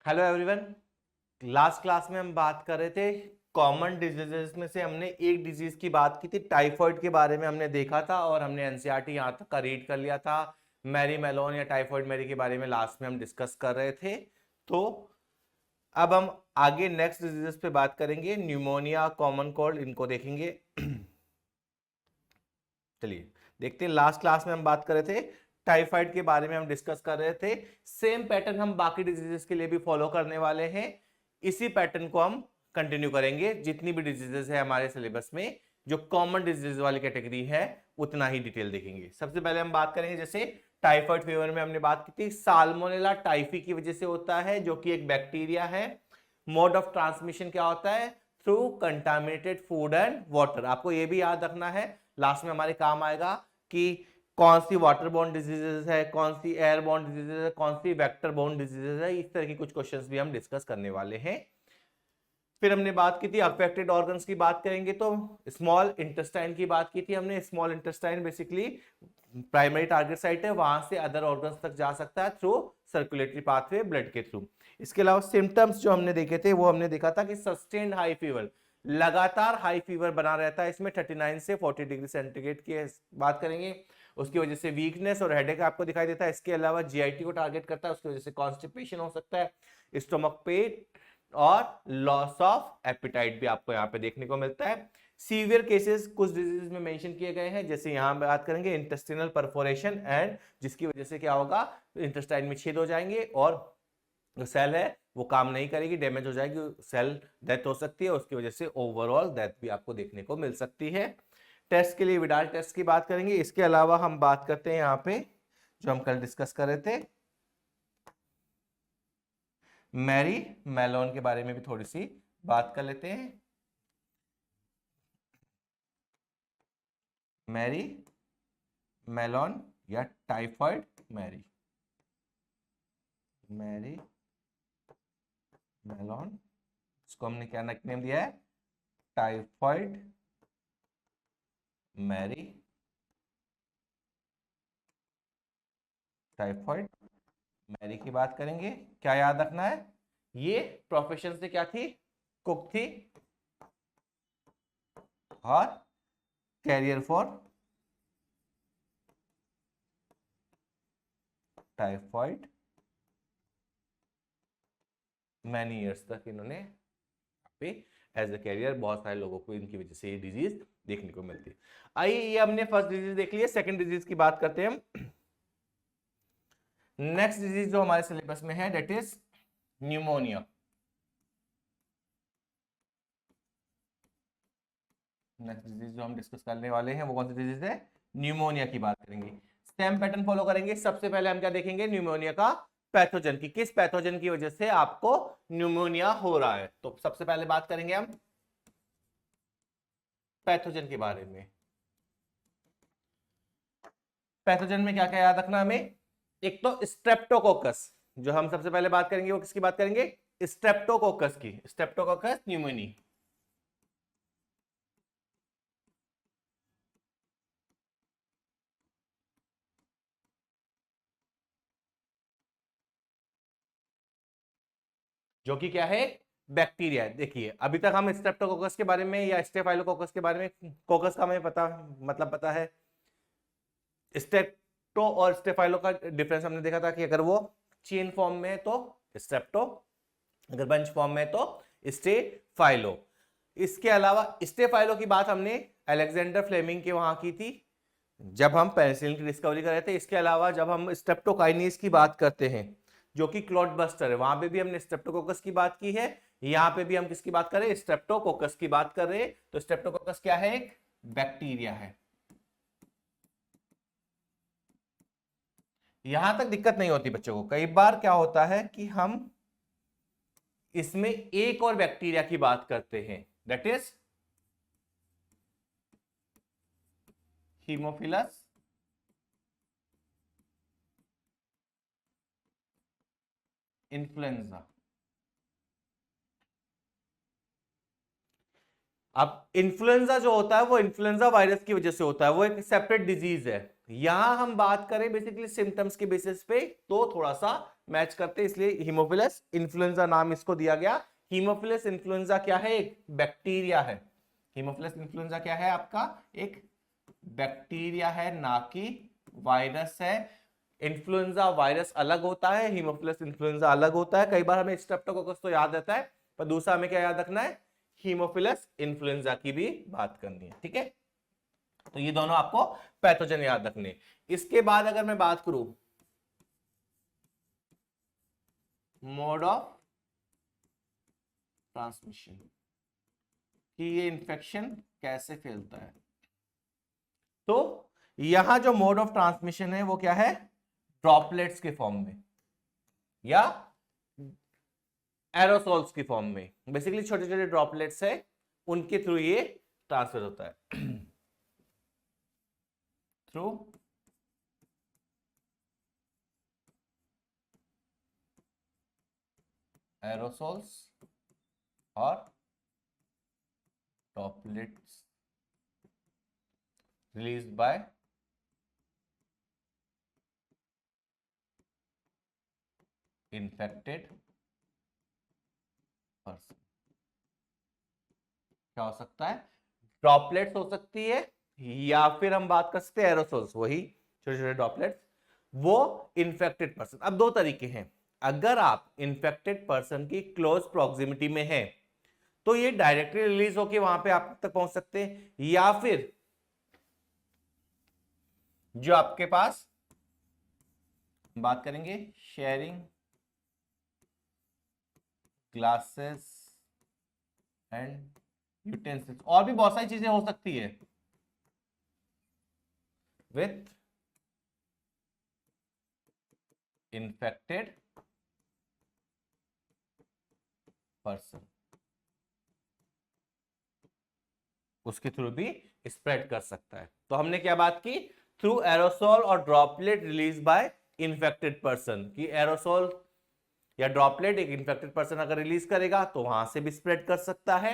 Hello everyone. Last class में हम बात कर रहे थे कॉमन डिजीजेस में से हमने एक डिजीज की बात की थी, टाइफॉइड के बारे में हमने देखा था और हमने एनसीईआरटी यहाँ तक का रीड कर लिया था। मैरी मेलोन या टाइफॉइड मैरी के बारे में लास्ट में हम डिस्कस कर रहे थे। तो अब हम आगे नेक्स्ट डिजीजेस पे बात करेंगे, न्यूमोनिया, कॉमन कोल्ड, इनको देखेंगे। चलिए देखते हैं। लास्ट क्लास में हम बात कर रहे थे टाइफाइड के बारे में, हम डिस्कस कर रहे थे। सेम पैटर्न हम बाकी डिजीजेस के लिए भी फॉलो करने वाले हैं। इसी पैटर्न को हम कंटिन्यू करेंगे। जितनी भी डिजीजेस है हमारे सिलेबस में, जो कॉमन डिजीज वाली कैटेगरी है, उतना ही डिटेल देखेंगे। सबसे पहले हम बात करेंगे, जैसे टाइफाइड फीवर में हमने बात की थी, साल्मोनेला टाइफी की वजह से होता है, जो कि एक बैक्टीरिया है। मोड ऑफ ट्रांसमिशन क्या होता है? Through contaminated food and water. आपको यह भी याद रखना है, लास्ट में हमारे काम आएगा कि कौन सी वाटर बोर्न डिजीजेस है, कौन सी एयर बोर्न डिजीजेस है, कौन सी वेक्टर बोर्न डिजीजेस है। इस तरह की कुछ क्वेश्चंस भी हम डिस्कस करने वाले हैं। फिर हमने बात की थी अफेक्टेड ऑर्गन्स की बात करेंगे तो स्मॉल इंटेस्टाइन की बात की थी हमने। Small intestine basically primary target site है, वहां से अदर ऑर्गन्स तक जा सकता है थ्रू सर्कुलेटरी पाथवे, ब्लड के थ्रू। इसके अलावा सिम्टम्स जो हमने देखे थे, वो हमने देखा था कि सस्टेन्ड हाई फीवर, लगातार हाई फीवर बना रहता है इसमें, 39 से 40 डिग्री सेंटीग्रेड की बात करेंगे। उसकी वजह से वीकनेस और हेडेक आपको दिखाई देता है। इसके अलावा जीआईटी को टारगेट करता है, उसकी वजह से कॉन्स्टिपेशन हो सकता है, स्टोमक पेन और लॉस ऑफ एपिटाइट भी आपको यहाँ पे देखने को मिलता है। सीवियर केसेस कुछ डिजीज में मेंशन किए गए हैं, जैसे यहाँ बात करेंगे इंटेस्टिनल परफोरेशन एंड, जिसकी वजह से क्या होगा, इंटेस्टाइन में छेद हो जाएंगे और जो सेल है वो काम नहीं करेगी, डैमेज हो जाएगी, सेल डेथ हो सकती है, उसकी वजह से ओवरऑल डेथ भी आपको देखने को मिल सकती है। टेस्ट के लिए विडाल टेस्ट की बात करेंगे। इसके अलावा हम बात करते हैं यहाँ पे, जो हम कल डिस्कस कर रहे थे, मैरी मेलोन के बारे में भी थोड़ी सी बात कर लेते हैं। मैरी मेलोन या टाइफॉइड मैरी, मैरी मेलोन, इसको हमने क्या निकनेम दिया है? टाइफॉइड मैरी, टाइफॉइड मैरी की बात करेंगे। क्या याद रखना है? ये प्रोफेशन से क्या थी? कुक थी और carrier for typhoid many years तक इन्होंने पे एज अ कैरियर, बहुत सारे लोगों को इनकी वजह से ये डिजीज देखने को मिलती है। आइए, ये हमने फर्स्ट डिजीज देख लिया, सेकंड डिजीज की बात करते हैं हम। नेक्स्ट डिजीज जो हमारे सिलेबस में है, that is pneumonia. Next disease जो हम डिस्कस करने वाले हैं वो कौन सी डिजीज है? न्यूमोनिया की बात करेंगे। सेम पैटर्न फॉलो करेंगे। सबसे पहले हम क्या देखेंगे? न्यूमोनिया का पैथोजन की, किस पैथोजन की वजह से आपको न्यूमोनिया हो रहा है। तो सबसे पहले बात करेंगे हम पैथोजन के बारे में। पैथोजन में क्या क्या याद रखना हमें? एक तो स्ट्रेप्टोकोकस, जो हम सबसे पहले बात करेंगे वो किसकी बात करेंगे? स्ट्रेप्टोकोकस की, स्ट्रेप्टोकोकस न्यूमोनी। जो कि क्या है? बैक्टीरिया है। देखिए, अभी तक हम स्ट्रेप्टोकोकस के बारे में या स्टेफाइलोकोकस के बारे में, कोकस का हमें पता, मतलब पता है। स्टेप्टो और स्टेफाइलो का डिफरेंस हमने देखा था कि अगर वो चेन फॉर्म में है तो स्टेप्टो, अगर बंच फॉर्म में तो स्टेफाइलो। इसके अलावा स्टेफाइलो की बात हमने अलेक्जेंडर फ्लेमिंग के वहां की थी, जब हम पेनिसिलिन की डिस्कवरी कर रहे थे। इसके अलावा जब हम स्ट्रेप्टोकाइनेज की बात करते हैं, जो कि क्लॉट बस्टर है, वहां पे भी हमने स्ट्रेप्टोकोकस की बात की है। यहां पे भी हम किसकी बात कर रहे हैं? स्ट्रेप्टोकोकस की बात कर रहे हैं। तो स्ट्रेप्टोकोकस क्या है? एक बैक्टीरिया है। यहां तक दिक्कत नहीं होती बच्चों को। कई बार क्या होता है कि हम इसमें एक और बैक्टीरिया की बात करते हैं, दैट इज हीमोफिलस इन्फ्लुएंजा। अब इन्फ्लुएंजा जो होता है वो इन्फ्लुएंजा वायरस की वजह से होता है, वो एक सेपरेट डिजीज है। यहां हम बात करें बेसिकली सिम्टम्स के बेसिस पे तो थोड़ा सा मैच करते, इसलिए हीमोफिलस इन्फ्लुएंजा नाम इसको दिया गया। हीमोफिलस इन्फ्लुएंजा क्या है? एक बैक्टीरिया है। हीमोफिलस इन्फ्लुएंजा क्या है आपका? एक बैक्टीरिया है, ना कि वायरस है। इन्फ्लुएंजा वायरस अलग होता है, हीमोफिलस इन्फ्लुएंजा अलग होता है। कई बार हमें स्ट्रेप्टोकोकस तो याद रहता है, पर दूसरा हमें क्या याद रखना है? हीमोफिलस इन्फ्लुएंजा की भी बात करनी है, ठीक है। तो ये दोनों आपको पैथोजन याद रखने। इसके बाद अगर मैं बात करूं मोड ऑफ ट्रांसमिशन कि ये इंफेक्शन कैसे फैलता है, तो यहां जो मोड ऑफ ट्रांसमिशन है वो क्या है? ड्रॉपलेट्स के फॉर्म में या एरोसोल्स की फॉर्म में। बेसिकली छोटे छोटे ड्रॉपलेट्स है, उनके थ्रू ये ट्रांसफर होता है थ्रू एरोसोल्स और droplets released by infected person. क्या हो सकता है? ड्रॉपलेट्स हो सकती है, या फिर हम बात कर सकते हैं एरोसोल्स, वही छोटे छोटे ड्रॉपलेट्स, वो इन्फेक्टेड पर्सन। अब दो तरीके हैं, अगर आप इन्फेक्टेड पर्सन की क्लोज प्रॉक्सिमिटी में है तो ये डायरेक्टली रिलीज होके वहां पे आप तक पहुंच सकते हैं, या फिर जो आपके पास बात करेंगे शेयरिंग ग्लासेस एंड यूटेंसिल्स, और भी बहुत सारी चीजें हो सकती है विथ इन्फेक्टेड पर्सन, उसके थ्रू भी स्प्रेड कर सकता है। तो हमने क्या बात की? थ्रू एरोसोल और droplet release by infected person, की एरोसोल या ड्रॉपलेट एक इन्फेक्टेड पर्सन अगर रिलीज करेगा तो वहां से भी स्प्रेड कर सकता है,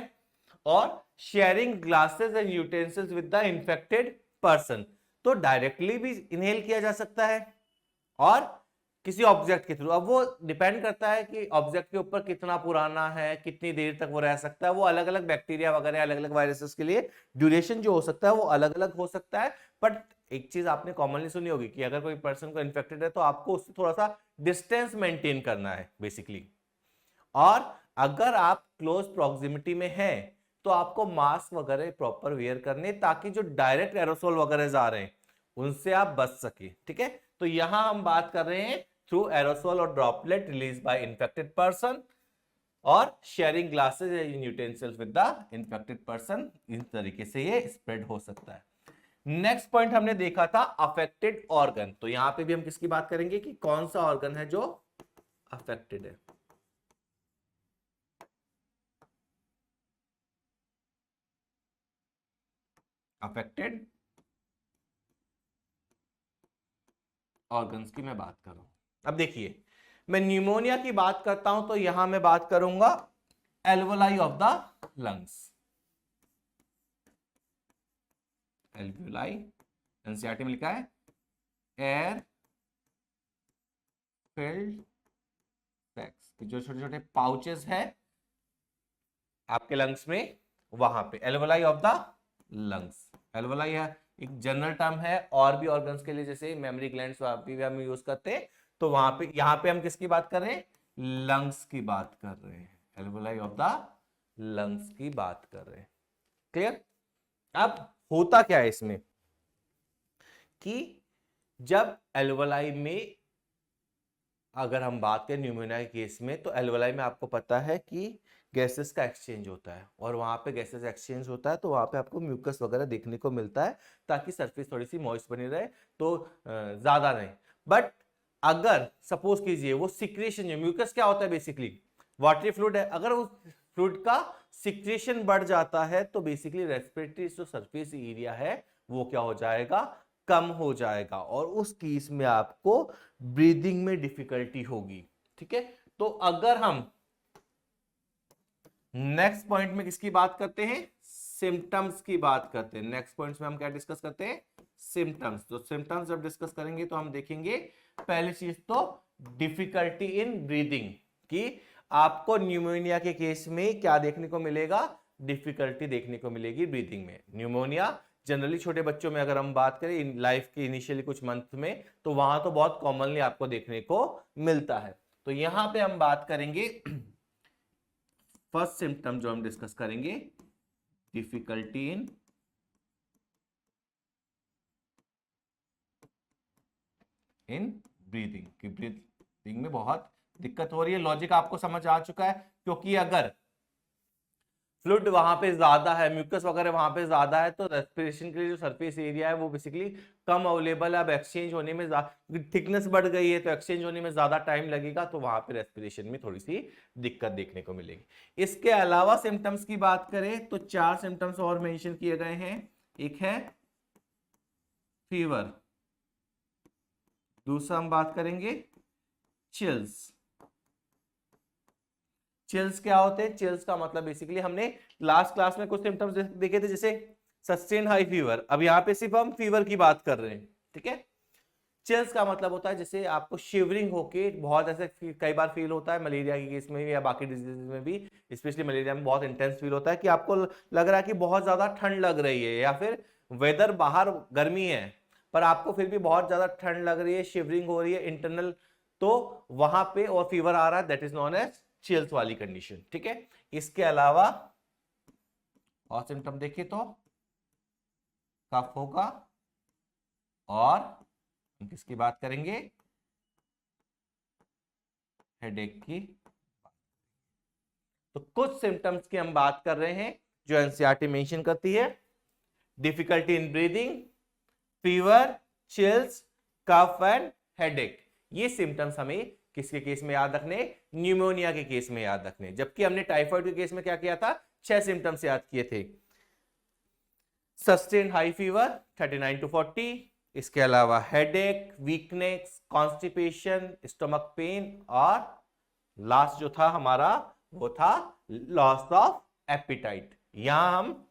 और sharing glasses and utensils with the infected person, तो डायरेक्टली भी इनहेल किया जा सकता है और किसी ऑब्जेक्ट के थ्रू। अब वो डिपेंड करता है कि ऑब्जेक्ट के ऊपर कितना पुराना है, कितनी देर तक वो रह सकता है। वो अलग अलग बैक्टीरिया वगैरह अलग अलग वायरसेस के लिए ड्यूरेशन जो हो सकता है वो अलग अलग हो सकता है। बट एक चीज आपने कॉमनली सुनी होगी कि अगर कोई पर्सन को इन्फेक्टेड है तो आपको उससे थोड़ा सा डिस्टेंस मेंटेन करना है बेसिकली, और अगर आप क्लोज प्रॉक्सिमिटी में हैं तो आपको मास्क वगैरह प्रॉपर वेयर करने, ताकि जो डायरेक्ट एरोसोल वगैरह जा रहे हैं उनसे आप बच सके, ठीक है। तो यहां हम बात कर रहे हैं थ्रू एरोसोल और droplet release by infected person और sharing glasses and utensils with the infected person, इस तरीके से ये स्प्रेड हो सकता है। नेक्स्ट पॉइंट हमने देखा था अफेक्टेड ऑर्गन, तो यहां पे भी हम किसकी बात करेंगे कि कौन सा ऑर्गन है जो अफेक्टेड है। अफेक्टेड ऑर्गन्स की मैं बात कर रहा हूं। अब देखिए, मैं न्यूमोनिया की बात करता हूं तो यहां मैं बात करूंगा alveoli of the lungs. Alveoli NCERT में लिखा है एयर फिल्ड सैक्स, जो छोटे छोटे पाउचेस है आपके लंग्स में, वहां पे alveoli of the lungs. Alveoli है एक जनरल टर्म है, और भी ऑर्गन्स के लिए जैसे मेमोरी ग्लैंड्स भी हम यूज करते हैं, तो वहां पे यहां पे हम किसकी बात कर रहे हैं? लंग्स की बात कर रहे हैं, एल्वोलाई ऑफ द लंग्स की बात कर रहे हैं। क्लियर? अब होता क्या है इसमें कि जब एल्वोलाई में अगर हम बात करें न्यूमोनिया के केस में, तो एल्वोलाई में आपको पता है कि गैसेस का एक्सचेंज होता है, और वहां पे गैसेस एक्सचेंज होता है तो वहां पे आपको म्यूकस वगैरह देखने को मिलता है, ताकि सरफेस थोड़ी सी मॉइस्ट बनी रहे, तो ज्यादा नहीं। बट अगर सपोज कीजिए वो सिक्रेशन, म्यूकस क्या होता है बेसिकली वाटरी फ्लूइड है, अगर उस फ्लूइड का सिक्रेशन बढ़ जाता है तो बेसिकली रेस्पिरेटरी जो सरफेस एरिया है वो क्या हो जाएगा? कम हो जाएगा, और उस केस में आपको ब्रीदिंग में डिफिकल्टी होगी, ठीक है। तो अगर हम नेक्स्ट पॉइंट में किसकी बात करते हैं? सिम्टम्स की बात करते हैं। नेक्स्ट पॉइंट में हम क्या डिस्कस करते हैं? सिम्टम्स। तो सिम्टम्स जब डिस्कस करेंगे तो हम देखेंगे पहली चीज तो डिफिकल्टी इन ब्रीदिंग, कि आपको न्यूमोनिया के केस में क्या देखने को मिलेगा, डिफिकल्टी देखने को मिलेगी ब्रीदिंग में। न्यूमोनिया जनरली छोटे बच्चों में अगर हम बात करें इन लाइफ के इनिशियली कुछ मंथ में, तो वहां तो बहुत कॉमनली आपको देखने को मिलता है। तो यहां पे हम बात करेंगे फर्स्ट सिम्टम जो हम डिस्कस करेंगे, डिफिकल्टी इन ब्रीदिंग, कि ब्रीदिंग में बहुत दिक्कत हो रही है। लॉजिक आपको समझ आ चुका है, क्योंकि अगर फ्लूइड वहां पे ज्यादा है, म्यूकस वगैरह वहां पे ज्यादा है, तो रेस्पिरेशन के लिए जो सरफेस एरिया है वो बेसिकली कम अवेलेबल है। अब एक्सचेंज होने में थिकनेस बढ़ गई है तो एक्सचेंज होने में ज्यादा टाइम लगेगा, तो वहां पे रेस्पिरेशन में थोड़ी सी दिक्कत देखने को मिलेगी। इसके अलावा सिम्टम्स की बात करें तो 4 सिम्टम्स और मेंशन किए गए हैं। एक है फीवर, दूसरा हम बात करेंगे चिल्स। चिल्स क्या होते हैं? चिल्स का मतलब बेसिकली हमने लास्ट क्लास में कुछ सिम्टम्स देखे थे, जैसे सस्टेन हाई फीवर। अब यहाँ पे सिर्फ हम फीवर की बात कर रहे हैं, ठीक है। चिल्स का मतलब होता है जैसे आपको शिवरिंग होके बहुत ऐसे कई बार फील होता है, मलेरिया के केस में भी या बाकी डिजीज में भी, स्पेशली मलेरिया में बहुत इंटेंस फील होता है कि आपको लग रहा है कि बहुत ज्यादा ठंड लग रही है, या फिर वेदर बाहर गर्मी है पर आपको फिर भी बहुत ज्यादा ठंड लग रही है, शिवरिंग हो रही है इंटरनल, तो वहां पे और फीवर आ रहा है, that is known as chills वाली कंडीशन, ठीक है। इसके अलावा और सिम्टम देखें तो कफ होगा, और हम किसकी बात करेंगे, हेडेक की। तो कुछ सिम्टम्स की हम बात कर रहे हैं जो एनसीईआरटी मेंशन करती है, difficulty in breathing, fever, chills, cough and headache. ये सिम्टम्स हमें किसके केस में याद रखने, न्यूमोनिया के केस में याद रखने। जबकि हमने टाइफाइड के केस में क्या किया था, 6 सिम्टम्स याद किए थे। सस्टेन हाई फीवर 39 to 40, इसके अलावा headache, weakness, constipation, stomach pain, और लास्ट जो था हमारा वो था लॉस ऑफ एपिटाइट। यहां हम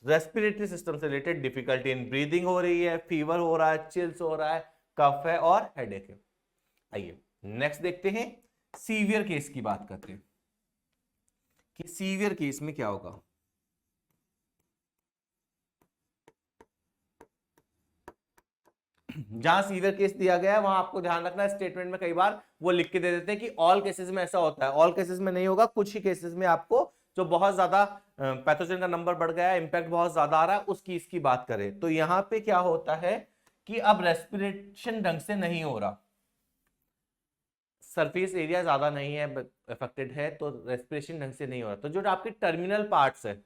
रेस्पिरेटरी सिस्टम से रिलेटेड डिफिकल्टी इन ब्रीदिंग हो रही है, फीवर हो रहा है, चिल्स हो रहा है, कफ है और हेडेक है। आइए नेक्स्ट देखते हैं, सीवियर केस की बात करते हैं कि सीवियर केस में क्या होगा। जहां सीवियर केस दिया गया है वहां आपको ध्यान रखना है, स्टेटमेंट में कई बार वो लिख के दे देते हैं कि ऑल केसेस में ऐसा होता है। ऑल केसेस में नहीं होगा, कुछ ही केसेस में आपको जो बहुत ज्यादा पैथोजन का नंबर बढ़ गया है, इंपैक्ट बहुत ज्यादा आ रहा है, उसकी इसकी बात करें तो यहां पे क्या होता है कि अब रेस्पिरेशन ढंग से नहीं हो रहा, सरफेस एरिया ज्यादा नहीं है अफेक्टेड है, तो रेस्पिरेशन ढंग से नहीं हो रहा, तो जो आपके टर्मिनल पार्ट्स है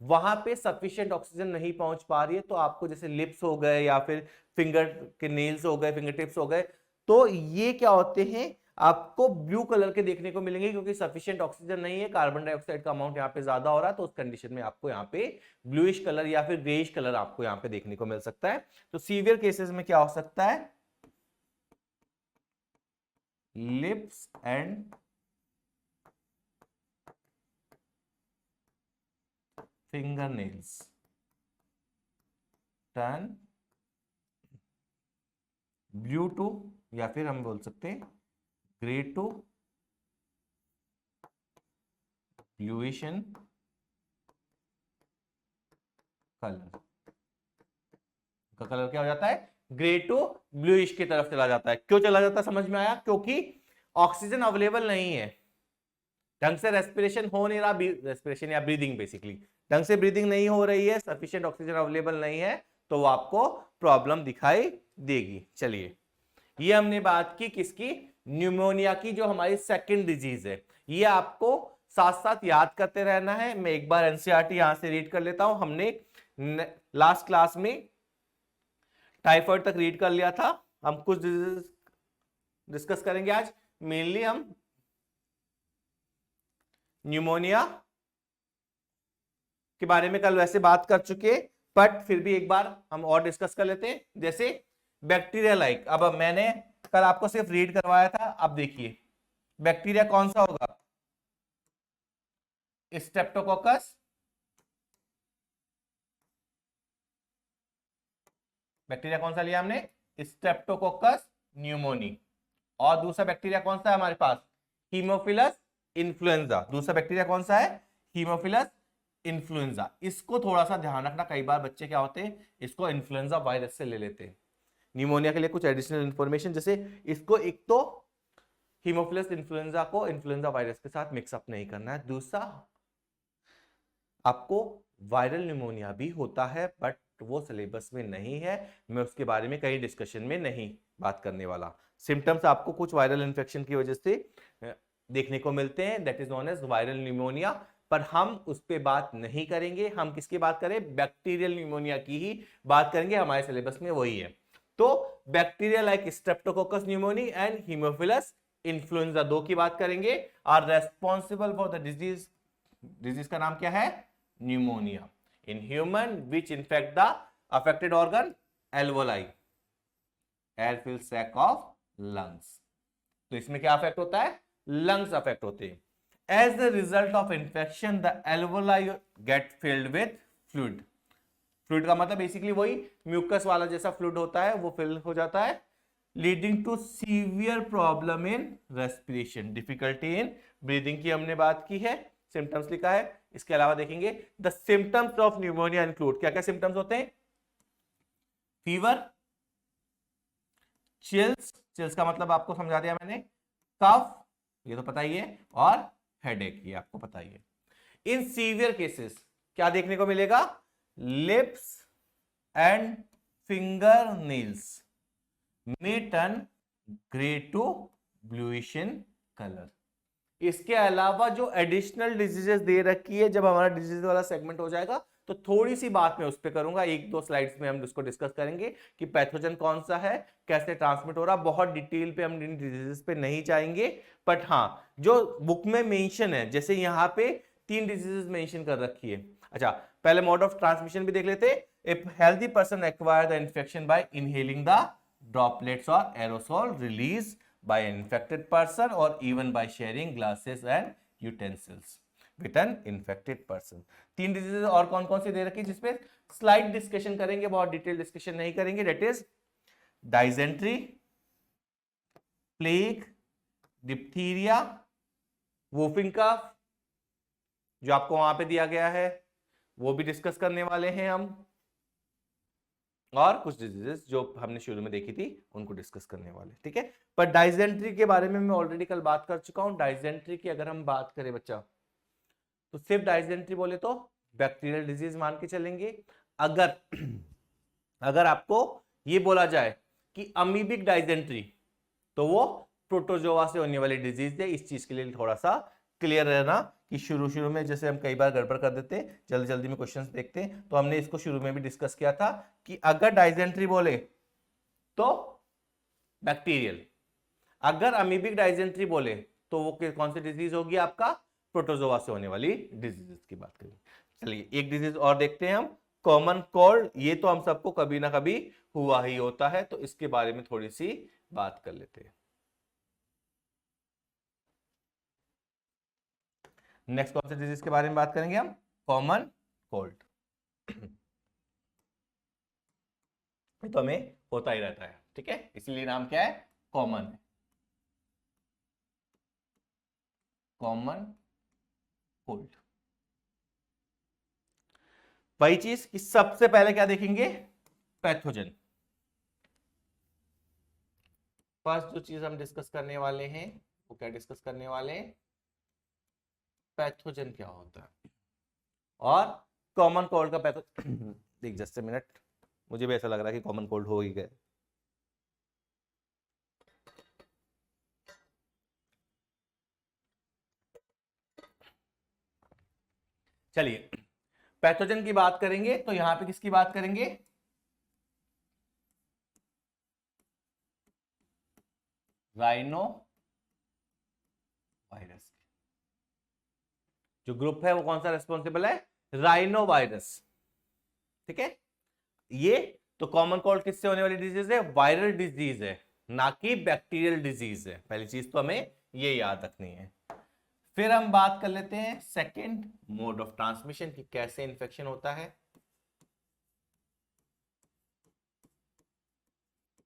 वहां पे सफिशिएंट ऑक्सीजन नहीं पहुंच पा रही है, तो आपको जैसे लिप्स हो गए या फिर फिंगर के नेल्स हो गए, फिंगर टिप्स हो गए, तो ये क्या होते हैं, आपको ब्लू कलर के देखने को मिलेंगे, क्योंकि सफिशिएंट ऑक्सीजन नहीं है, कार्बन डाइऑक्साइड का अमाउंट यहाँ पे ज्यादा हो रहा है, तो उस कंडीशन में आपको यहाँ पे ब्लूइश कलर या फिर ग्रेइश कलर आपको यहाँ पे देखने को मिल सकता है। तो सीवियर केसेस में क्या हो सकता है, lips and fingernails turn blue too, या फिर हम बोल सकते हैं grey to bluish in colour. का कलर क्या हो जाता है, ग्रे टू ब्लूइश की तरफ चला जाता है। क्यों चला जाता है समझ में आया, क्योंकि ऑक्सीजन अवेलेबल नहीं है, ढंग से रेस्पिरेशन हो नहीं रहा, रेस्पिरेशन या ब्रीदिंग बेसिकली ढंग से ब्रीदिंग नहीं हो रही है, सफिशिएंट ऑक्सीजन अवेलेबल नहीं है, तो वो आपको प्रॉब्लम दिखाई देगी। चलिए ये हमने बात की किसकी, न्यूमोनिया की, जो हमारी सेकंड डिजीज है। ये आपको साथ साथ याद करते रहना है। मैं एक बार एनसीईआरटी यहां से रीड कर लेता हूं। हमने लास्ट क्लास में टाइफाइड तक रीड कर लिया था, हम कुछ डिजीज डिस्कस करेंगे आज। मेनली हम न्यूमोनिया के बारे में कल वैसे बात कर चुके, बट फिर भी एक बार हम और डिस्कस कर लेते हैं। जैसे बैक्टीरिया लाइक, अब मैंने कल आपको सिर्फ रीड करवाया था, अब देखिए बैक्टीरिया कौन सा होगा, स्ट्रेप्टोकोकस, बैक्टीरिया कौन सा लिया हमने? Streptococcus pneumoniae. और दूसरा बैक्टीरिया कौन सा है हमारे पास? Haemophilus influenzae. दूसरा बैक्टीरिया कौन सा है? Haemophilus influenzae. इसको थोड़ा सा ध्यान रखना, कई बार बच्चे क्या होते हैं इसको इन्फ्लुएंजा वायरस से ले लेते हैं। निमोनिया के लिए कुछ एडिशनल इंफॉर्मेशन, जैसे इसको एक तो हीमोफिलस इन्फ्लुएंजा को इन्फ्लुएंजा वायरस के साथ मिक्सअप नहीं करना है। दूसरा, आपको वायरल निमोनिया भी होता है बट वो सिलेबस में नहीं है, मैं उसके बारे में कहीं डिस्कशन में नहीं बात करने वाला। सिम्टम्स आपको कुछ वायरल इन्फेक्शन की वजह से देखने को मिलते हैं, that is known as viral pneumonia, पर हम उस पर बात नहीं करेंगे। हम किसकी बात करें? बैक्टीरियल निमोनिया की ही बात करेंगे, हमारे सिलेबस में वही है। तो bacteria like Streptococcus pneumoniae and Haemophilus influenzae, दो की बात करेंगे, are responsible for the disease. Disease का नाम क्या है? Pneumonia in human which infect the affected organ alveoli, air filled sac of lungs. तो इसमें क्या अफेक्ट होता है? लंग्स अफेक्ट होते हैं। As the result of infection the alveoli get filled with fluid. Fluid का मतलब बेसिकली वही म्यूकस वाला जैसा फ्लूइड होता है, वो फिल हो जाता है, leading to severe problem in respiration, difficulty in breathing की हमने बात की है, सिम्टम्स लिखा है। इसके अलावा देखेंगे the symptoms of pneumonia include, क्या क्या सिम्टम्स होते हैं? फीवर, चिल्स, चिल्स का मतलब आपको समझा दिया मैंने, कफ ये तो पता ही है, और हेडेक ये आपको पता ही है। इन सीवियर केसेस क्या देखने को मिलेगा? Lips and finger nails may turn grey to bluish in colour. इसके अलावा जो एडिशनल डिजीजेस दे रखी है, जब हमारा डिजीज वाला सेगमेंट हो जाएगा तो थोड़ी सी बात मैं उस पर करूंगा, एक दो स्लाइड्स में हम इसको डिस्कस करेंगे कि पैथोजन कौन सा है, कैसे ट्रांसमिट हो रहा। बहुत डिटेल पे हम इन डिजीजेस पे नहीं जाएंगे, बट हाँ जो बुक में मेंशन है, जैसे यहाँ पे 3 डिजीजेस मेंशन कर रखी है। अच्छा, पहले मोड ऑफ ट्रांसमिशन भी देख लेते। If healthy person acquire the infection by inhaling the droplets or aerosol released by an infected person or even by sharing glasses and utensils with an infected person। 3 disease और कौन कौन सी दे रखी जिसपे slide discussion करेंगे, बहुत detail discussion नहीं करेंगे। That is dysentery, plague, diphtheria, whooping cough जो आपको वहां पे दिया गया है वो भी डिस्कस करने वाले हैं हम, और कुछ डिजीजेस जो हमने शुरू में देखी थी उनको डिस्कस करने वाले, ठीक है। पर डाइजेंट्री के बारे में मैं ऑलरेडी कल बात कर चुका हूं। डाइजेंट्री की अगर हम बात करें बच्चा, तो सिर्फ डाइजेंट्री बोले तो बैक्टीरियल डिजीज मान के चलेंगे। अगर अगर आपको ये बोला जाए कि अमीबिक डाइजेंट्री, तो वो प्रोटोजोआ से होने वाली डिजीज है। इस चीज के लिए थोड़ा सा क्लियर रहना कि शुरू में जैसे हम कई बार गड़बड़ कर देते हैं, जल्दी जल्दी में क्वेश्चंस देखते हैं, तो हमने इसको शुरू में भी डिस्कस किया था कि अगर डाइजेंट्री बोले तो बैक्टीरियल, अगर अमीबिक डाइजेंट्री बोले तो वो कौन सी डिजीज होगी? आपका प्रोटोजोआ से होने वाली डिजीज की बात करेंगे। चलिए एक डिजीज और देखते हैं हम, कॉमन कोल्ड। ये तो हम सबको कभी ना कभी हुआ ही होता है, तो इसके बारे में थोड़ी सी बात कर लेते हैं। नेक्स्ट कौन से डिजीज के बारे में बात करेंगे हम? Common cold. तो हमें होता ही रहता है, ठीक है, इसलिए नाम क्या है? कॉमन है, कॉमन कोल्ड। वही चीज कि सबसे पहले क्या देखेंगे? पैथोजन। फर्स्ट जो चीज हम डिस्कस करने वाले हैं वो क्या डिस्कस करने वाले हैं? पैथोजन क्या होता है और कॉमन कोल्ड का पैथोजन। देख जस्ट ए मिनट, मुझे भी ऐसा लग रहा है कि कॉमन कोल्ड हो ही गए। चलिए पैथोजन की बात करेंगे तो यहां पे किसकी बात करेंगे? Rhino virus. जो ग्रुप है वो कौन सा रिस्पॉन्सिबल है? राइनो वायरस, ठीक है। ये तो कॉमन कोल्ड किससे होने वाली डिजीज है? वायरल डिजीज है, ना कि बैक्टीरियल डिजीज है। पहली चीज तो हमें ये याद रखनी है। फिर हम बात कर लेते हैं सेकंड मोड ऑफ ट्रांसमिशन की, कैसे इंफेक्शन होता है।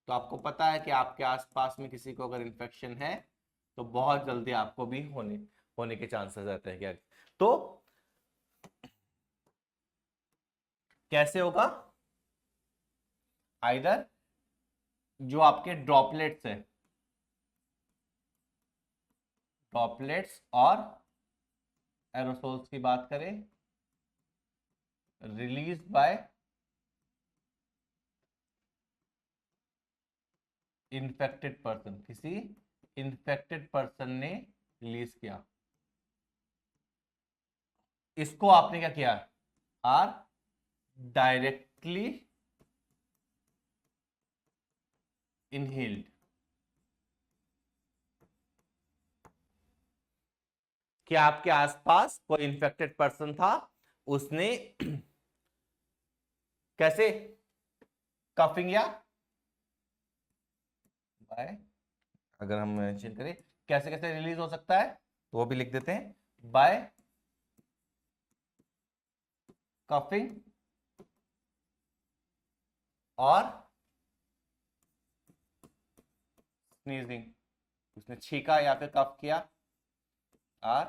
तो आपको पता है कि आपके आसपास में किसी को अगर इन्फेक्शन है तो बहुत जल्दी आपको भी होने के चांसेस रहते हैं। क्या तो कैसे होगा? आइदर जो आपके ड्रॉपलेट्स है, ड्रॉपलेट्स और एरोसोल्स की बात करें, रिलीज बाय इन्फेक्टेड पर्सन, किसी इन्फेक्टेड पर्सन ने रिलीज किया, इसको आपने क्या किया? Are directly inhaled. क्या आपके आसपास कोई इन्फेक्टेड पर्सन था, उसने कैसे कफिंग या बाय, अगर हम मेंशन करें कैसे कैसे रिलीज हो सकता है तो वो भी लिख देते हैं, बाय कफिंग और स्नीजिंग, उसने छींका या फिर कफ किया, आर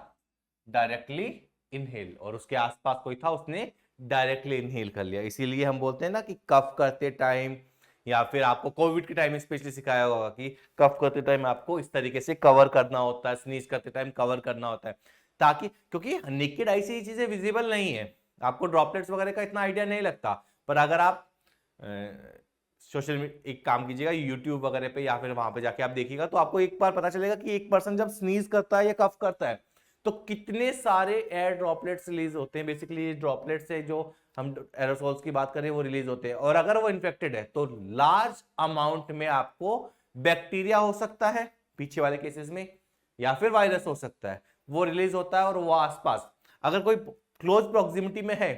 डायरेक्टली इनहेल, और उसके आसपास कोई था उसने डायरेक्टली इनहेल कर लिया। इसीलिए हम बोलते हैं ना कि कफ करते टाइम, या फिर आपको कोविड के टाइम स्पेशली सिखाया होगा कि कफ करते टाइम आपको इस तरीके से कवर करना होता है, स्नीज करते टाइम कवर करना होता है, ताकि क्योंकि नेकेड आई से ये चीजें विजिबल नहीं है, आपको ड्रॉपलेट्स वगैरह का इतना आइडिया नहीं लगता। पर अगर आप सोशल एक काम कीजिएगा यूट्यूब वगैरह पे या फिर वहां पे जाके आप देखिएगा तो आपको एक बार पता चलेगा कि एक पर्सन जब स्नीज करता है या कफ करता है तो कितने सारे एयर ड्रॉपलेट्स रिलीज होते हैं। बेसिकली ड्रॉपलेट्स से जो हम एरोसोल्स की बात करें वो रिलीज होते हैं, और अगर वो इन्फेक्टेड है तो लार्ज अमाउंट में आपको बैक्टीरिया हो सकता है पीछे वाले केसेस में, या फिर वायरस हो सकता है, वो रिलीज होता है। और वो आसपास अगर कोई क्लोज प्रॉक्सिमिटी में है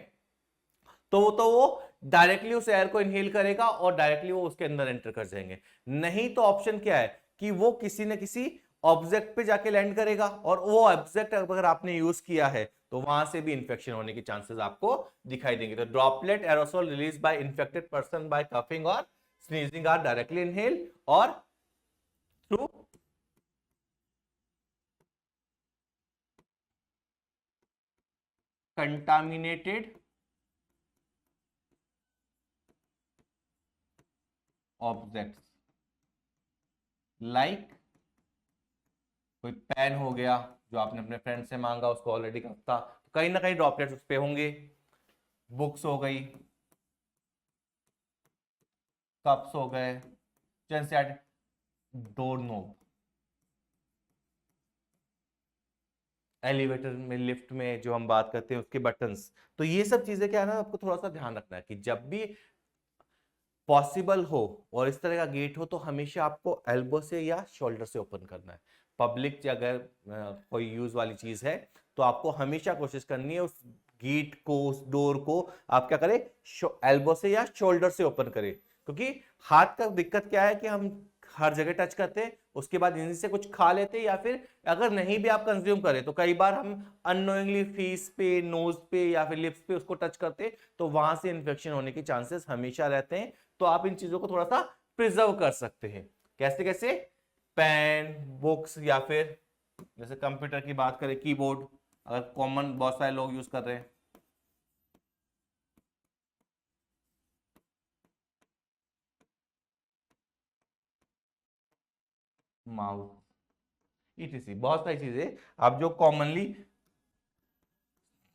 तो वो डायरेक्टली उस एयर को इनहेल करेगा और डायरेक्टली वो उसके अंदर एंटर कर जाएंगे। नहीं तो ऑप्शन क्या है कि वो किसी न किसी ऑब्जेक्ट पे जाके लैंड करेगा, और वो ऑब्जेक्ट अगर आपने यूज किया है तो वहां से भी इंफेक्शन होने के चांसेस आपको दिखाई देंगे। तो droplet aerosol release by infected person by coughing और स्नीजिंग आर डायरेक्टली इनहेल और थ्रू कंटामिनेटेड ऑब्जेक्ट्स लाइक कोई पेन हो गया जो आपने अपने फ्रेंड से मांगा, उसको ऑलरेडी था, तो कहीं ना कहीं ड्रॉपलेट्स उस पे होंगे। बुक्स हो गई, कप्स हो गए, जैसे डोर नोब, एलिवेटर में, लिफ्ट में जो हम बात करते हैं उसके बटन्स, तो ये सब चीजें क्या है ना आपको थोड़ा सा ध्यान रखना है कि जब भी पॉसिबल हो और इस तरह का गेट हो तो हमेशा आपको एल्बो से या शोल्डर से ओपन करना है। पब्लिक अगर कोई यूज वाली चीज है तो आपको हमेशा कोशिश करनी है उस गेट को, उस डोर को आप क्या करें, एल्बो से या शोल्डर से ओपन करें। क्योंकि हाथ का दिक्कत क्या है कि हम हर जगह टच करते हैं, उसके बाद इन्हीं से कुछ खा लेते हैं, या फिर अगर नहीं भी आप कंज्यूम करें तो कई बार हम अननोइंगली फेस पे, नोज पे या फिर लिप्स पे उसको टच करते, तो वहां से इन्फेक्शन होने के चांसेस हमेशा रहते हैं। तो आप इन चीजों को थोड़ा सा प्रिजर्व कर सकते हैं। कैसे कैसे? पेन, बुक्स, या फिर जैसे कंप्यूटर की बात करें कीबोर्ड, अगर कॉमन बहुत सारे लोग यूज कर रहे हैं, माउस, ईटीसी, बहुत सारी चीजें आप जो कॉमनली,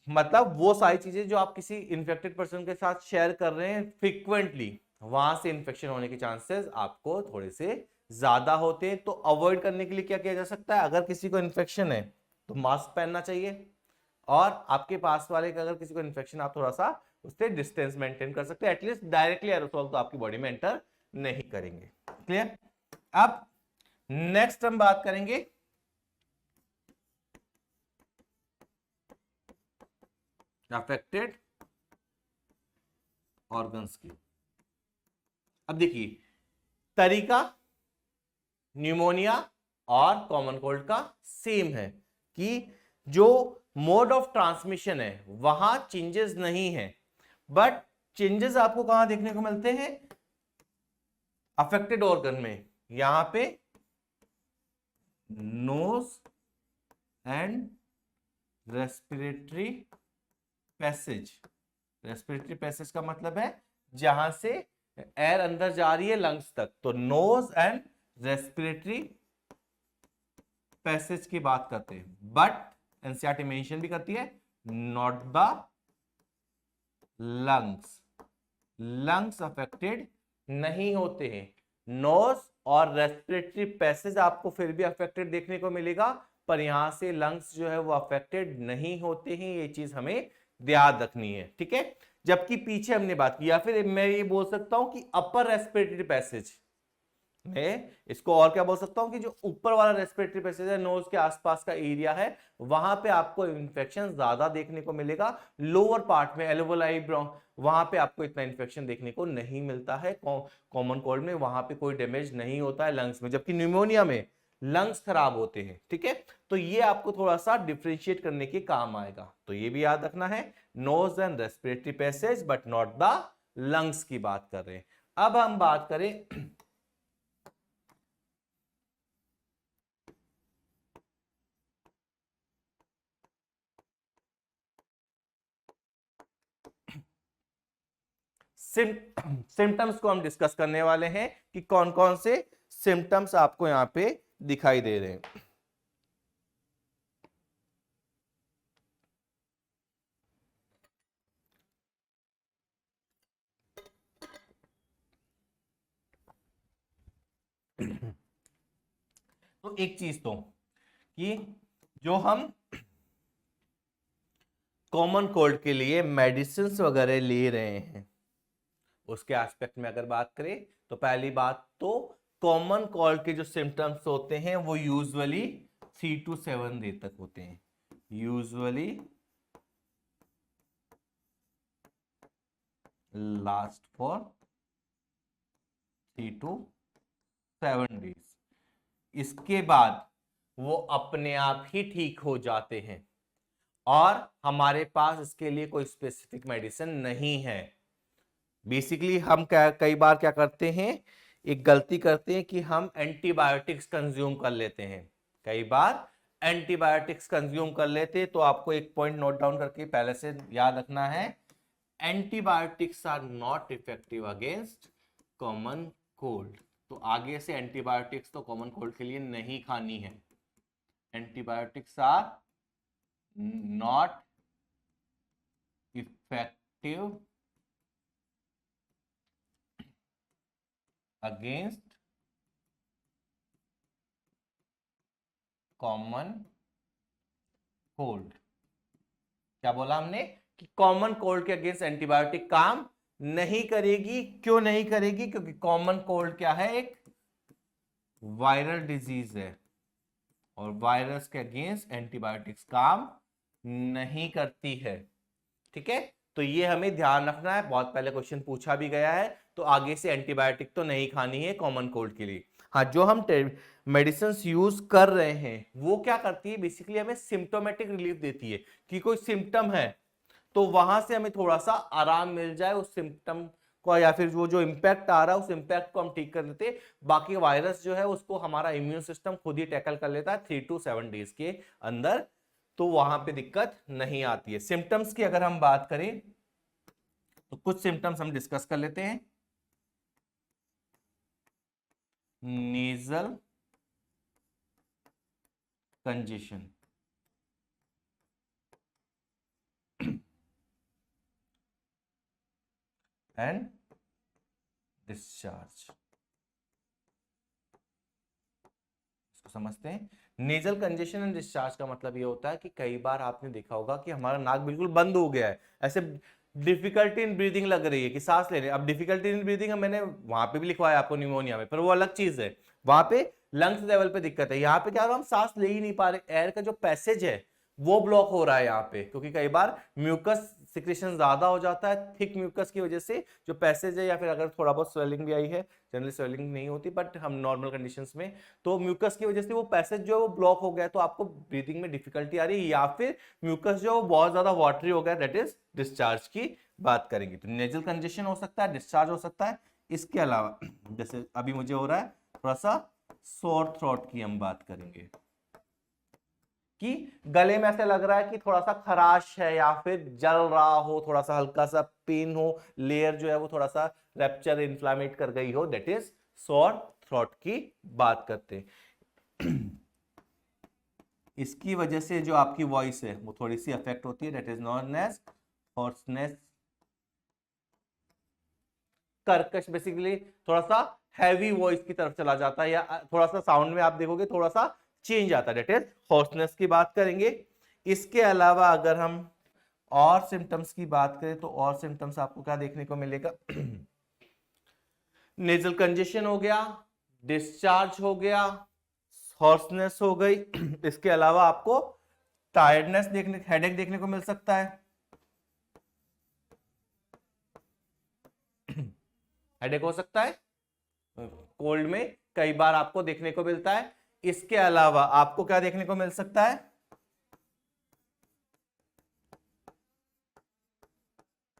मतलब वो सारी चीजें जो आप किसी इन्फेक्टेड पर्सन के साथ शेयर कर रहे हैं फ्रीक्वेंटली, वहां से इन्फेक्शन होने के चांसेस आपको थोड़े से ज्यादा होते हैं। तो अवॉइड करने के लिए क्या किया जा सकता है? अगर किसी को इन्फेक्शन है तो मास्क पहनना चाहिए, और आपके पास वाले का अगर किसी को इन्फेक्शन, आप थोड़ा सा उससे डिस्टेंस मेंटेन कर सकते हैं। एटलीस्ट डायरेक्टली एरोसोल तो आपकी बॉडी में एंटर नहीं करेंगे। क्लियर? अब नेक्स्ट हम बात करेंगे अफेक्टेड ऑर्गन्स की। अब देखिए तरीका न्यूमोनिया और कॉमन कोल्ड का सेम है कि जो मोड ऑफ ट्रांसमिशन है वहां चेंजेस नहीं है, बट चेंजेस आपको कहां देखने को मिलते हैं? अफेक्टेड ऑर्गन में यहां पे nose and respiratory passage. Respiratory passage का मतलब है जहां से एयर अंदर जा रही है लंग्स तक, तो नोज एंड रेस्पिरेटरी पैसेज की बात करते हैं। बट एनसीईआरटी मेंशन भी करती है not the lungs, lungs affected नहीं होते हैं। नोज और रेस्पिरेटरी पैसेज आपको फिर भी अफेक्टेड देखने को मिलेगा, पर यहां से लंग्स जो है वो अफेक्टेड नहीं होते हैं, ये चीज हमें ध्यान रखनी है, ठीक है। जबकि पीछे हमने बात की, या फिर मैं ये बोल सकता हूं कि अपर रेस्पिरेटरी पैसेज, मैं इसको और क्या बोल सकता हूं कि जो ऊपर वाला रेस्पिरेटरी पैसेज है, नोज के आसपास का एरिया है, वहां पे आपको इन्फेक्शन ज्यादा देखने को मिलेगा। लोअर पार्ट में एल्वोलाई वहां पे आपको इतना इन्फेक्शन देखने को नहीं मिलता है। कॉमन कोल्ड में वहां पे कोई डैमेज नहीं होता है लंग्स में, जबकि न्यूमोनिया में लंग्स खराब होते हैं, ठीक है। तो ये आपको थोड़ा सा डिफ्रेंशिएट करने के काम आएगा, तो ये भी याद रखना है, nose and respiratory passage but not the lungs की बात कर रहे हैं। अब हम बात करें सिम्टम्स को, हम डिस्कस करने वाले हैं कि कौन कौन से सिम्टम्स आपको यहां पे दिखाई दे रहे हैं। तो एक चीज तो कि जो हम कॉमन कोल्ड के लिए मेडिसिन वगैरह ले रहे हैं, उसके एस्पेक्ट में अगर बात करें तो पहली बात तो कॉमन कोल्ड के जो सिम्टम्स होते हैं वो यूजुअली 3 to 7 डे तक होते हैं। Usually last for 3 to 7 days. इसके बाद वो अपने आप ही ठीक हो जाते हैं और हमारे पास इसके लिए कोई स्पेसिफिक मेडिसिन नहीं है। बेसिकली हम कई बार क्या करते हैं, एक गलती करते हैं कि हम एंटीबायोटिक्स कंज्यूम कर लेते हैं। कई बार एंटीबायोटिक्स कंज्यूम कर लेते हैं, तो आपको एक पॉइंट नोट डाउन करके पहले से याद रखना है, antibiotics are not effective against common cold. तो आगे से एंटीबायोटिक्स तो कॉमन कोल्ड के लिए नहीं खानी है। Antibiotics are not effective against common cold. क्या बोला हमने कि कॉमन कोल्ड के अगेंस्ट एंटीबायोटिक काम नहीं करेगी। क्यों नहीं करेगी? क्योंकि कॉमन कोल्ड क्या है, एक वायरल डिजीज है और वायरस के अगेंस्ट एंटीबायोटिक्स काम नहीं करती है, ठीक है। तो ये हमें ध्यान रखना है, बहुत पहले क्वेश्चन पूछा भी गया है। तो आगे से एंटीबायोटिक तो नहीं खानी है कॉमन कोल्ड के लिए। हाँ, जो हम मेडिसिन यूज कर रहे हैं वो क्या करती है, बेसिकली हमें सिम्टोमेटिक रिलीफ देती है कि कोई सिम्टम है तो वहां से हमें थोड़ा सा आराम मिल जाए उस सिम्टम को, या फिर वो जो इम्पैक्ट आ रहा है उस इम्पैक्ट को हम ठीक कर देते। बाकी वायरस जो है उसको हमारा इम्यून सिस्टम खुद ही टैकल कर लेता है 3 to 7 डेज के अंदर, तो वहां पे दिक्कत नहीं आती है। सिम्टम्स की अगर हम बात करें तो कुछ सिम्टम्स हम डिस्कस कर लेते हैं। नेजल कंजेशन, एंड डिस्चार्ज, इसको समझते हैं। नेजल कंजेशन एंड डिस्चार्ज का मतलब ये होता है कि कई बार आपने देखा होगा कि हमारा नाक बिल्कुल बंद हो गया है, ऐसे डिफिकल्टी इन ब्रीदिंग लग रही है कि सांस लेने। अब डिफिकल्टी इन ब्रीदिंग मैंने वहां पे भी लिखवाया आपको न्यूमोनिया में, पर वो अलग चीज है, वहां पे लंग्स लेवल पे दिक्कत है। यहाँ पे क्या हो रहा है, हम सांस ले ही नहीं पा रहे, एयर का जो पैसेज है वो ब्लॉक हो रहा है यहाँ पे, क्योंकि कई बार म्यूकस सिक्रेशन ज्यादा हो जाता है, थिक म्यूकस की वजह से जो पैसेज है, या फिर अगर थोड़ा बहुत स्वेलिंग भी आई है, जनरली स्वेलिंग नहीं होती बट हम नॉर्मल कंडीशंस में, तो म्यूकस की वजह से वो पैसेज जो है वो ब्लॉक हो गया, तो आपको ब्रीदिंग में डिफिकल्टी आ रही है, या फिर म्यूकस जो है वो बहुत ज्यादा वाटरी हो गया, दैट इज डिस्चार्ज की बात करेंगे। तो नेजल कंजेशन हो सकता है, डिस्चार्ज हो सकता है। इसके अलावा जैसे अभी मुझे हो रहा है थोड़ा सा सोर थ्रोट की हम बात करेंगे कि गले में ऐसा लग रहा है कि थोड़ा सा खराश है या फिर जल रहा हो, थोड़ा सा हल्का सा पेन हो, लेयर जो है वो थोड़ा सा रैप्चर इन्फ्लामेट कर गई हो, दैट इज सोर थ्रोट की बात करते हैं। इसकी वजह से जो आपकी वॉइस है वो थोड़ी सी अफेक्ट होती है, that is known as hoarseness, कर्कश, बेसिकली थोड़ा सा हैवी वॉइस की तरफ चला जाता है या थोड़ा सा साउंड में आप देखोगे थोड़ा सा चेंज आता है, दैट इज हॉर्सनेस की बात करेंगे। इसके अलावा अगर हम और सिम्टम्स की बात करें तो और सिम्टम्स आपको क्या देखने को मिलेगा? नेजल कंजेशन हो गया, डिस्चार्ज हो गया, हॉर्सनेस हो गई। इसके अलावा आपको टायर्डनेस देखने, हेडेक देखने को मिल सकता है। हेडेक हो सकता है कोल्ड में, कई बार आपको देखने को मिलता है। इसके अलावा आपको क्या देखने को मिल सकता है?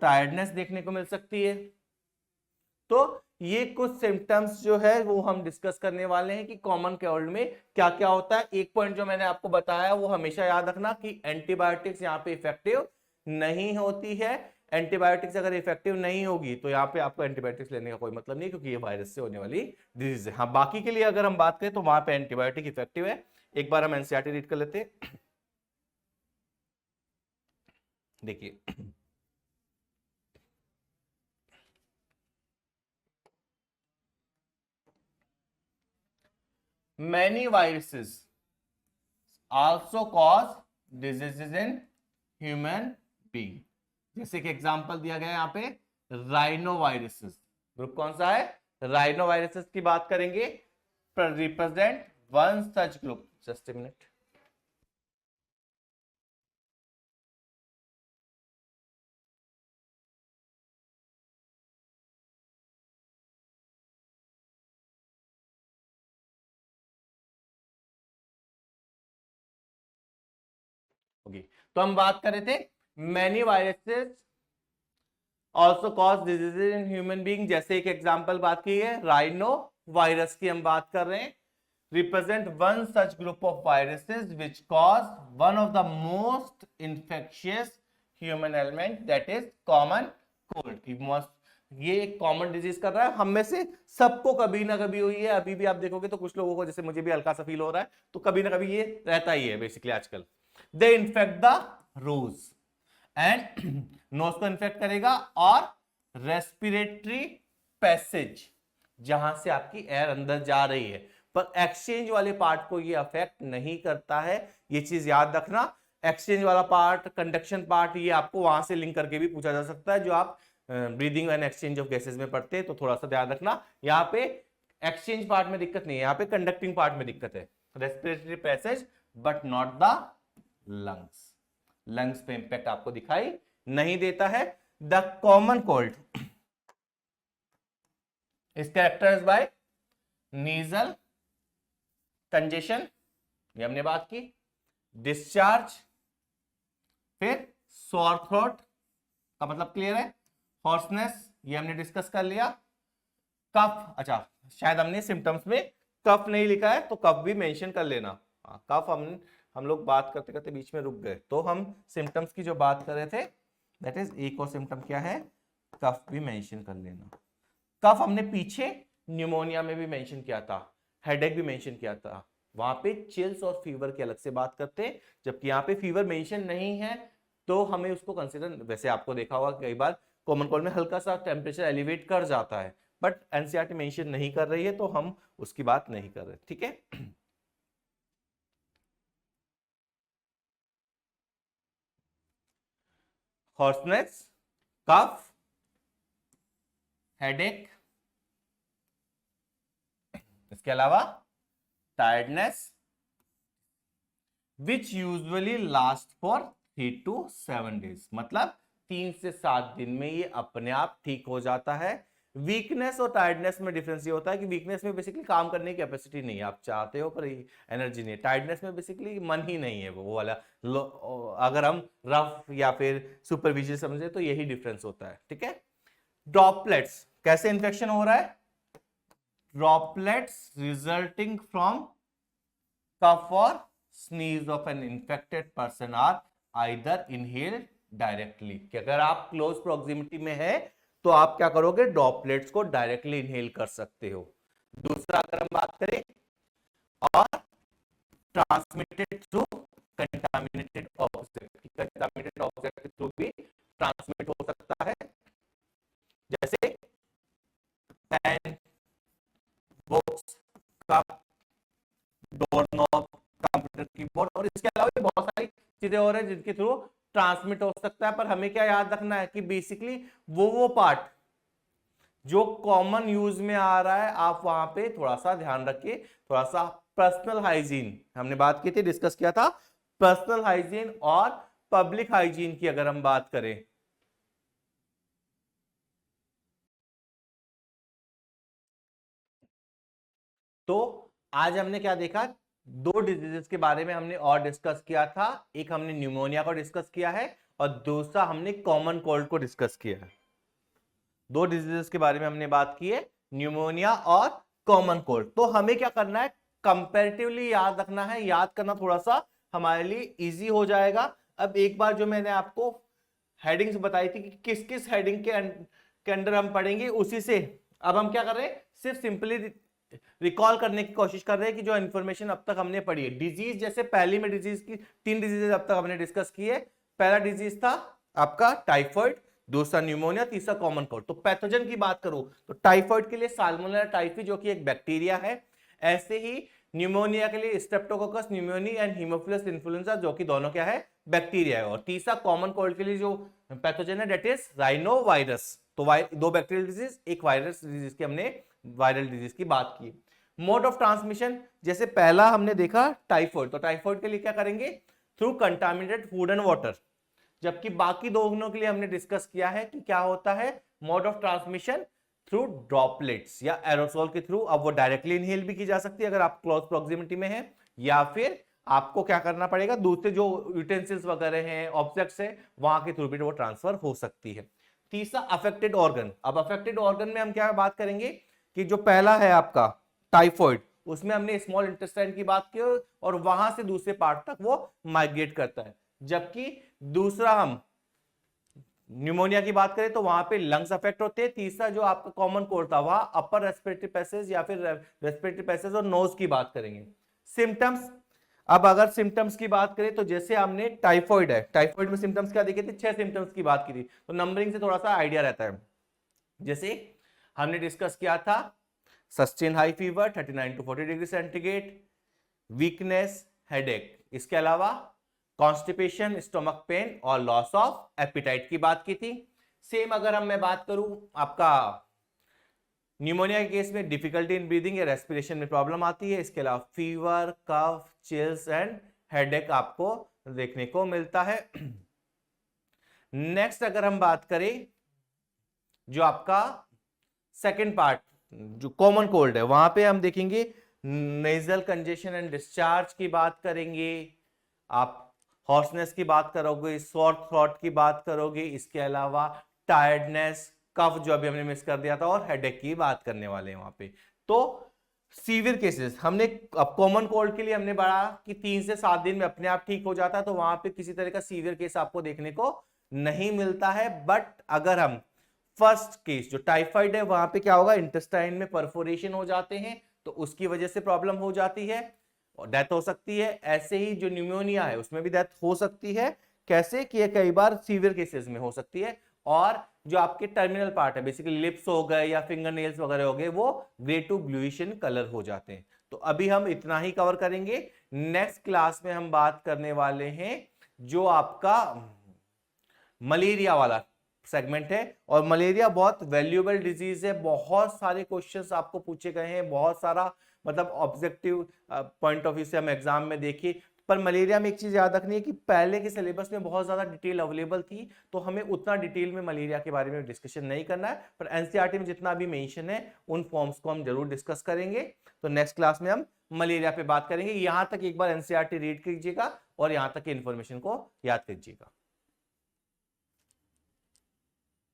टायर्डनेस देखने को मिल सकती है। तो ये कुछ सिम्टम्स जो है वो हम डिस्कस करने वाले हैं कि कॉमन कोल्ड में क्या क्या होता है। एक पॉइंट जो मैंने आपको बताया वो हमेशा याद रखना कि एंटीबायोटिक्स यहाँ पे इफेक्टिव नहीं होती है। एंटीबायोटिक्स अगर इफेक्टिव नहीं होगी तो यहाँ पे आपको एंटीबायोटिक्स लेने का कोई मतलब नहीं, क्योंकि ये वायरस से होने वाली डिजीज है। हाँ, बाकी के लिए अगर हम बात करें तो वहां पे एंटीबायोटिक इफेक्टिव है। एक बार हम एनसीईआरटी रीड कर लेते हैं। देखिए, many viruses also cause diseases in human being। जैसे कि एग्जांपल दिया गया है यहाँ पे राइनो वायरसेस। ग्रुप कौन सा है? राइनो वायरसेस की बात करेंगे। Represent one such group. Just a minute. Okay, तो हम बात कर रहे थे many viruses also cause diseases in human being. जैसे एक एग्जांपल बात की है राइनो वायरस की हम बात कर रहे हैं। Represent one such group of viruses which cause one of the most infectious human element, that is common cold. ये एक कॉमन डिजीज कर रहा है, हम में से सबको कभी ना कभी हुई है। अभी भी आप देखोगे तो कुछ लोगों को, जैसे मुझे भी हल्का सा फील हो रहा है, तो कभी ना कभी ये रहता ही है बेसिकली आजकल। They infect the rose and nose को इन्फेक्ट करेगा, और रेस्पिरेटरी पैसेज जहां से आपकी एयर अंदर जा रही है, पर एक्सचेंज वाले पार्ट को ये अफेक्ट नहीं करता है। ये चीज याद रखना। एक्सचेंज वाला पार्ट, कंडक्शन पार्ट, ये आपको वहां से लिंक करके भी पूछा जा सकता है जो आप breathing and exchange of gases में पढ़ते हैं, तो थोड़ा सा ध्यान रखना। यहाँ पे एक्सचेंज पार्ट में दिक्कत नहीं है, यहाँ पे कंडक्टिंग पार्ट में दिक्कत है। Respiratory passage but not the lungs. Lungs पे इंपैक्ट आपको दिखाई नहीं देता है। The common cold is characterised by nasal congestion, ये हमने बात की। डिस्चार्ज, फिर सोर थ्रोट का मतलब क्लियर है। हॉर्सनेस, ये हमने डिस्कस कर लिया। कफ, अच्छा शायद हमने सिम्टम्स में कफ नहीं लिखा है, तो कफ भी मेंशन कर लेना। कफ हम लोग बात करते करते बीच में रुक गए, तो हम सिम्टम्स की जो बात कर रहे थे, दैट इज एक और सिम्टम क्या है, कफ भी मेंशन कर लेना। कफ हमने पीछे न्यूमोनिया में भी मेंशन किया था, हेडेक भी मेंशन किया था। वहां पे चिल्स और फीवर की अलग से बात करते हैं, जबकि यहाँ पे फीवर मेंशन नहीं है, तो हमें उसको कंसिडर, वैसे आपको देखा होगा कई बार कॉमन कोल्ड में हल्का सा टेम्परेचर एलिवेट कर जाता है, बट एनसीईआरटी मेंशन नहीं कर रही है, तो हम उसकी बात नहीं कर रहे। ठीक है, हॉर्सनेस, कफ, हेडेक, इसके अलावा tiredness which usually last for 3 to 7 days, मतलब 3 से 7 दिन में ये अपने आप ठीक हो जाता है। वीकनेस और टायर्डनेस में डिफरेंस ये होता है कि वीकनेस में बेसिकली काम करने की कैपेसिटी नहीं है, आप चाहते हो पर एनर्जी नहीं है। टायर्डनेस में बेसिकली मन ही नहीं है, वो वाला अगर हम रफ या फिर सुपरविजन समझे तो यही डिफरेंस होता है। ठीक है, ड्रॉपलेट्स, कैसे इन्फेक्शन हो रहा है? ड्रॉपलेट्स रिजल्टिंग फ्रॉम कफ और sneeze of an infected person are either inhaled directly, कि अगर आप क्लोज प्रोक्सिमिटी में है तो आप क्या करोगे? ड्रॉपलेट्स को डायरेक्टली इनहेल कर सकते हो। दूसरा अगर हम बात करें, और transmitted through contaminated object, contaminated object के थ्रू भी ट्रांसमिट हो सकता है, जैसे pen, books, cup, doorknob, computer keyboard, और इसके अलावा भी बहुत सारी चीजें और हैं जिनके थ्रू ट्रांसमिट हो सकता है। पर हमें क्या याद रखना है कि बेसिकली वो पार्ट जो कॉमन यूज में आ रहा है, आप वहां पे थोड़ा सा ध्यान रखिए। थोड़ा सा पर्सनल हाइजीन हमने बात की थी, डिस्कस किया था, पर्सनल हाइजीन और पब्लिक हाइजीन की अगर हम बात करें, तो आज हमने क्या देखा? दो डिजीजेस के बारे में हमने और डिस्कस किया था। एक हमने न्यूमोनिया को डिस्कस किया है और दूसरा हमने कॉमन कोल्ड को डिस्कस किया है। दो डिजीजेस के बारे में हमने बात की है, न्यूमोनिया और कॉमन कोल्ड। तो हमें क्या करना है? कंपैरेटिवली याद रखना है। याद करना थोड़ा सा हमारे लिए इजी हो जाएगा। अब एक बार जो मैंने आपको हेडिंग्स बताई थी कि किस किस हेडिंग के अंदर हम पढ़ेंगे, उसी से अब हम क्या कर रहे हैं? सिर्फ सिंपली रिकॉल करने की कोशिश कर रहे हैं कि जो इन्फॉर्मेशन अब तक हमने पढ़ी है। डिजीज, जैसे पहली में डिजीज की 3 डिजीज अब तक हमने डिस्कस की है। पहला डिजीज था आपका टाइफाइड, दूसरा न्यूमोनिया, तीसरा कॉमन कोल्ड। तो पैथोजन की बात करूं तो टाइफाइड के लिए साल्मोनेला टाइफी जो कि एक बैक्टीरिया है, ऐसे ही न्यूमोनिया के लिए Streptococcus pneumoniae and Haemophilus influenza जो कि दोनों क्या है? बैक्टीरिया है। और तीसरा कॉमन कोल्ड के लिए जो पैथोजन है डेट इज राइनो वायरस। तो दो बैक्टीरियल डिजीज, एक वायरस डिजीज की हमने वायरल डिजीज की बात की। मोड ऑफ ट्रांसमिशन, जैसे पहला हमने देखा टाइफाइड, तो टाइफाइड के लिए क्या करेंगे? Through contaminated food and water. जबकि बाकी दोनों के लिए हमने डिस्कस किया है कि क्या होता है mode of transmission? Through droplets या एरोसोल के थ्रू। अब वो डायरेक्टली इनहेल भी की जा सकती है अगर आप क्लोज प्रोक्सिमिटी में है, या फिर आपको क्या करना पड़ेगा? दूसरे जो यूटेंसिल्स वगैरह हैं, ऑब्जेक्ट्स हैं, वहां के थ्रू भी वो ट्रांसफर हो सकती है। तीसरा अफेक्टेड ऑर्गन। अब अफेक्टेड ऑर्गन में हम क्या बात करेंगे कि जो पहला है आपका टाइफाइड, उसमें हमने स्मॉल इंटेस्टाइन की बात की और वहां से दूसरे पार्ट तक वो माइग्रेट करता है। जबकि दूसरा हम न्यूमोनिया की बात करें तो वहां पे लंग्स अफेक्ट होते हैं। तीसरा जो आपका कॉमन कोल्ड था वहां अपर रेस्पिरेटरी पैसेज या फिर रेस्पिरेटरी पैसेज और नोज की बात करेंगे। सिम्टम्स, अब अगर सिम्टम्स की बात करें तो जैसे हमने टाइफाइड है, टाइफाइड में सिम्टम्स क्या देखे थे? 6 सिम्टम्स की बात की थी, तो नंबरिंग से थोड़ा सा आइडिया रहता है। जैसे हमने डिस्कस किया था sustain high fever 39 to 40 degree centigrade, weakness, headache, इसके अलावा कॉन्स्टिपेशन, स्टमक पेन और लॉस ऑफ एपिटाइट की बात की थी। सेम अगर मैं बात करूं आपका न्यूमोनिया के केस में डिफिकल्टी इन ब्रीदिंग या रेस्पिरेशन में प्रॉब्लम आती है। इसके अलावा fever, cough, chills and headache आपको देखने को मिलता है। नेक्स्ट अगर हम बात करें जो आपका सेकेंड पार्ट जो कॉमन कोल्ड है, वहां पे हम देखेंगे नेजल कंजेशन एंड डिस्चार्ज की बात करेंगे, आप हॉर्सनेस की बात करोगे, सॉर थ्रॉट की बात करोगे, इसके अलावा टायर्डनेस, कफ जो अभी हमने मिस कर दिया था, और हेडेक की बात करने वाले हैं वहां पे। तो सीवियर केसेस हमने अब कॉमन कोल्ड के लिए हमने बढ़ा कि 3 से 7 दिन में अपने आप ठीक हो जाता है, तो वहां पे किसी तरह का सीवियर केस आपको देखने को नहीं मिलता है। बट अगर हम फर्स्ट केस जो टाइफाइड है वहां पे क्या होगा? इंटेस्टाइन में परफोरेशन हो जाते हैं, तो उसकी वजह से प्रॉब्लम हो जाती है और डेथ हो सकती है। ऐसे ही जो न्यूमोनिया है उसमें भी डेथ हो सकती है। कैसे कि कई बार सीवियर केसेस में हो सकती है। और जो आपके टर्मिनल पार्ट है, बेसिकली लिप्स हो गए या फिंगर नेल्स वगैरह हो गए, वो grey to bluish in colour हो जाते हैं। तो अभी हम इतना ही कवर करेंगे। नेक्स्ट क्लास में हम बात करने वाले हैं जो आपका मलेरिया वाला सेगमेंट है। और मलेरिया बहुत वैल्यूएबल डिजीज है, बहुत सारे क्वेश्चंस आपको पूछे गए हैं, बहुत सारा मतलब ऑब्जेक्टिव पॉइंट ऑफ व्यू से हम एग्जाम में देखिए। पर मलेरिया में एक चीज याद रखनी है कि पहले के सिलेबस में बहुत ज्यादा डिटेल अवेलेबल थी, तो हमें उतना डिटेल में मलेरिया के बारे में डिस्कशन नहीं करना है। पर एनसीईआरटी में जितना भी मेंशन है उन फॉर्म्स को हम जरूर डिस्कस करेंगे। तो नेक्स्ट क्लास में हम मलेरिया पे बात करेंगे। यहां तक एक बार एनसीईआरटी रीड कीजिएगा और यहां तक की इंफॉर्मेशन को याद कीजिएगा।